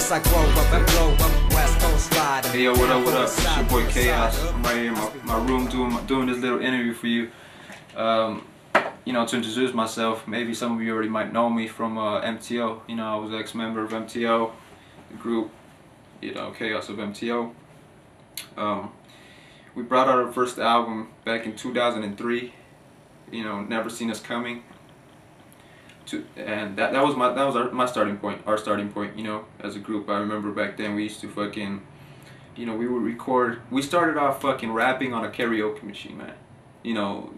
As I grow up and blow up, West Coast ride. Hey yo, what up, what up? It's your boy Kaos. I'm right here in my room doing this little interview for you. You know, to introduce myself. Maybe some of you already might know me from MTO. You know, I was ex-member of MTO, the group, you know, Kaos of MTO. We brought out our first album back in 2003. You know, Never Seen Us Coming. And that was my starting point, our starting point. You know, as a group. I remember back then we used to fucking, you know, we would record. We started off fucking rapping on a karaoke machine, man. You know,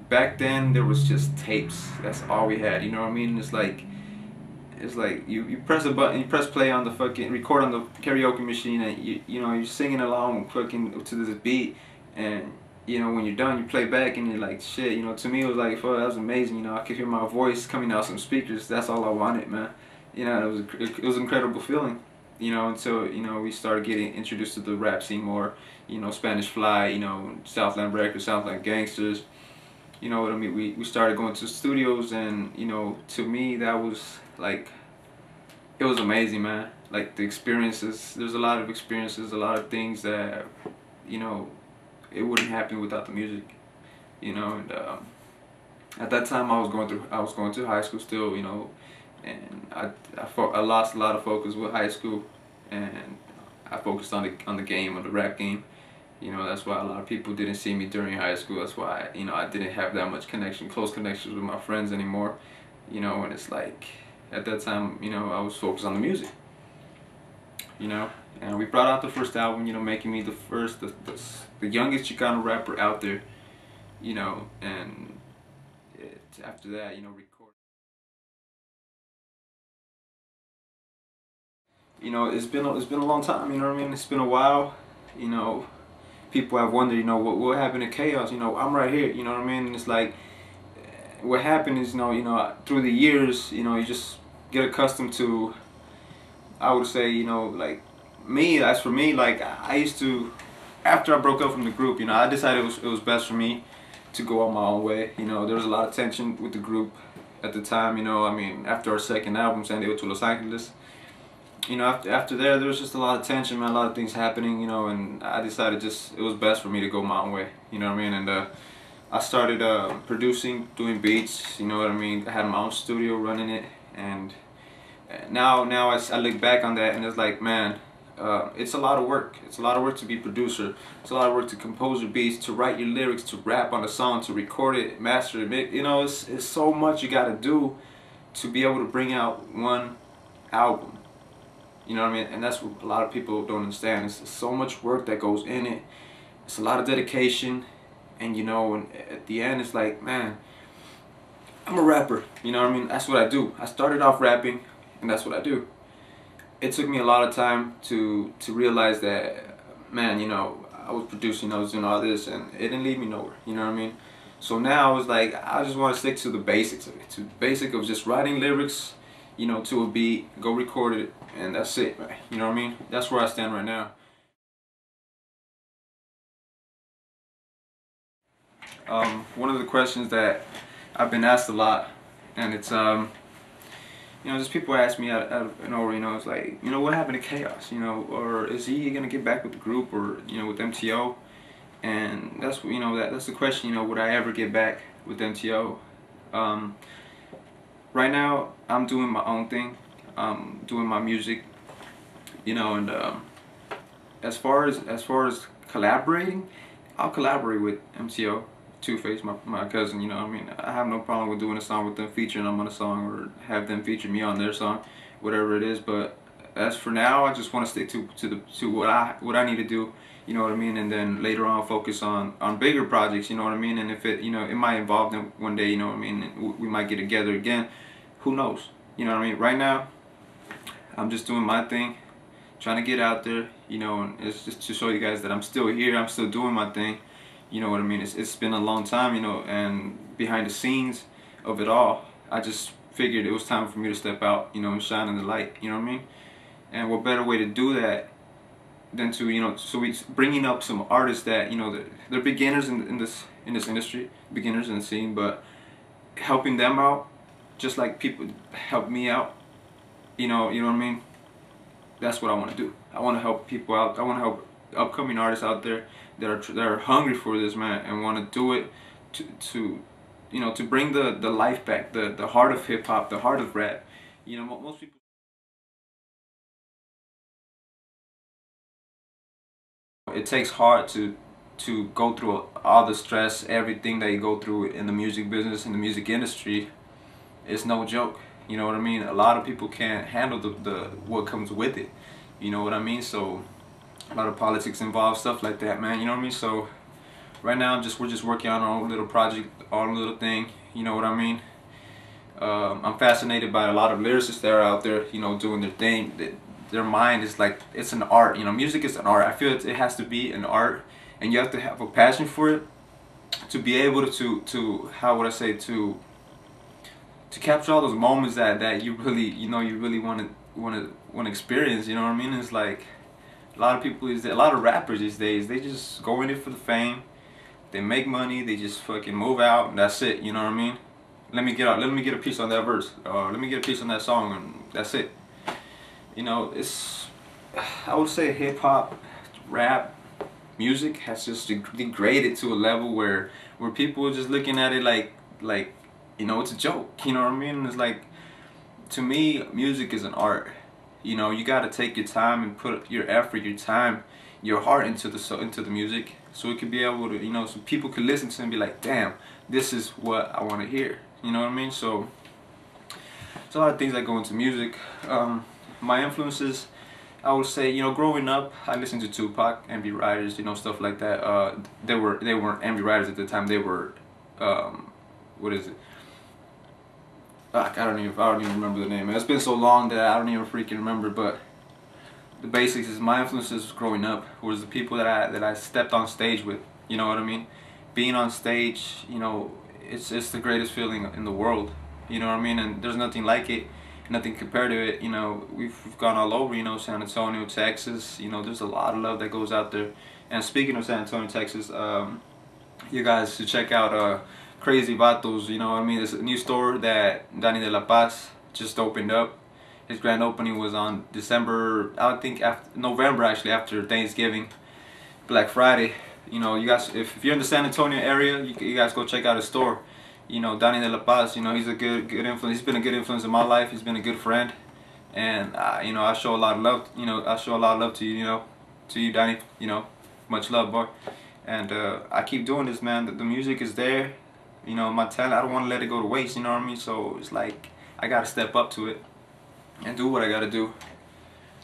back then there was just tapes. That's all we had. You know what I mean? It's like you press a button, you press play on the fucking record on the karaoke machine, and you know you're singing along fucking to this beat, and you know when you're done you play back and you're like shit. You know, to me it was like, fuck, that was amazing. You know, I could hear my voice coming out some speakers. That's all I wanted, man. You know, it was an incredible feeling. You know, until you know we started getting introduced to the rap scene more. You know, Spanish Fly. You know, Southland Records, Southland Gangsters. You know what I mean? We started going to studios, and you know, to me that was like, it was amazing, man. Like the experiences, there's a lot of experiences, a lot of things that, you know, it wouldn't happen without the music. You know, and at that time I was going through high school still, you know, and I lost a lot of focus with high school, and I focused on the game, on the rap game. You know, that's why a lot of people didn't see me during high school. That's why, you know, I didn't have that much close connections with my friends anymore. You know, and it's like, at that time, you know, I was focused on the music. You know, and we brought out the first album, you know, making me the youngest Chicano rapper out there. You know, and after that, you know, record. You know, it's been a long time. You know what I mean? It's been a while. You know. People have wondered, you know, what happened to Kaos. You know, I'm right here. You know what I mean? And it's like, what happened is, you know, through the years, you know, you just get accustomed to. I would say, you know, like me. As for me, like I used to, after I broke up from the group, you know, I decided it was best for me to go on my own way. You know, there was a lot of tension with the group at the time. You know, I mean, after our second album, San Diego to Los Angeles. You know, after there was just a lot of tension, man, a lot of things happening, you know, and I decided it was best for me to go my own way, you know what I mean, and I started producing, doing beats, you know what I mean, I had my own studio running it, and now I look back on that and it's like, man, it's a lot of work. It's a lot of work to be a producer. It's a lot of work to compose your beats, to write your lyrics, to rap on a song, to record it, master it, you know, it's so much you gotta do to be able to bring out one album. You know what I mean? And that's what a lot of people don't understand. It's so much work that goes in it. It's a lot of dedication. And you know, and at the end it's like, man, I'm a rapper. You know what I mean? That's what I do. I started off rapping, and that's what I do. It took me a lot of time to realize that, man, you know, I was producing, I was doing all this, and it didn't lead me nowhere. You know what I mean? So now I was like, I just want to stick to the basics of it. To the basic of just writing lyrics, you know, to a beat, go record it, and that's it, man. You know what I mean? That's where I stand right now. One of the questions that I've been asked a lot, and it's, you know, just people ask me out of nowhere, you know, it's like, you know, what happened to Kaos, you know, or is he gonna get back with the group, or, you know, with MTO? And that's, you know, that's the question, you know, would I ever get back with MTO? Right now, I'm doing my own thing. I'm doing my music, you know, and as far as collaborating, I'll collaborate with MTO, Two-Face, my cousin. You know, I mean, I have no problem with doing a song with them, featuring them on a song, or have them feature me on their song, whatever it is. But as for now, I just want to stick to what I need to do. You know what I mean, and then later on focus on bigger projects. You know what I mean, and if it, you know, it might involve them one day. You know what I mean, and we might get together again. Who knows? You know what I mean. Right now, I'm just doing my thing, trying to get out there. You know, and it's just to show you guys that I'm still here. I'm still doing my thing. You know what I mean. It's been a long time. You know, and behind the scenes of it all, I just figured it was time for me to step out. You know, and shine in the light. You know what I mean. And what better way to do that than to, you know, so we bringing up some artists that, you know, they're beginners in this industry, beginners in the scene, but helping them out just like people help me out, you know what I mean. that's what I want to do. I want to help people out. I want to help upcoming artists out there that are hungry for this, man, and want to do it to you know, to bring the life back, the heart of hip hop, the heart of rap. You know, most people. It takes hard to go through all the stress, everything that you go through in the music business, in the music industry. It's no joke. You know what I mean? A lot of people can't handle the what comes with it. You know what I mean? So a lot of politics involved, stuff like that, man. You know what I mean? So right now, we're just working on our own little project, our own little thing. You know what I mean? I'm fascinated by a lot of lyricists that are out there, you know, doing their thing. Their mind is like, it's an art. You know, music is an art. I feel it has to be an art, and you have to have a passion for it to be able to how would I say, to capture all those moments that you really, you know, you really want to experience. You know what I mean? It's like a lot of people a lot of rappers these days, they just go in it for the fame. They make money. They just fucking move out, and that's it. You know what I mean? Let me get a piece on that verse. Let me get a piece on that song, and that's it. You know, I would say hip hop, rap, music has just degraded to a level where people are just looking at it like you know, it's a joke. You know what I mean? It's like, to me, music is an art. You know, you got to take your time and put your effort, your time, your heart into the music, so it could be able to, you know, so people could listen to it and be like, damn, this is what I want to hear. You know what I mean? So it's a lot of things that go into music. My influences, I would say, you know, growing up, I listened to Tupac, MV Riders, you know, stuff like that. They weren't MV Riders at the time. They were, what is it? I don't even remember the name. It's been so long that I don't even freaking remember. But the basics is, my influences growing up was the people that I stepped on stage with. You know what I mean? Being on stage, you know, it's the greatest feeling in the world. You know what I mean? And there's nothing like it, nothing compared to it. You know, we've gone all over. You know, San Antonio, Texas. You know, there's a lot of love that goes out there. And speaking of San Antonio, Texas, you guys should check out Crazy Vatos. You know what I mean? There's a new store that Danny de la Paz just opened up. His grand opening was on December, I think November actually, after Thanksgiving, Black Friday. You know, you guys, if you're in the San Antonio area, you guys go check out his store. You know, Danny de la Paz, you know, he's a good influence. He's been a good influence in my life. He's been a good friend, and you know, I show a lot of love. You know, I show a lot of love to you. You know, to you, Danny. You know, much love, boy. And I keep doing this, man. The music is there. You know, my talent, I don't want to let it go to waste. You know what I mean? So it's like, I gotta step up to it and do what I gotta do.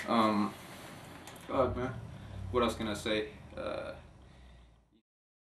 Fuck, man. What else can I say?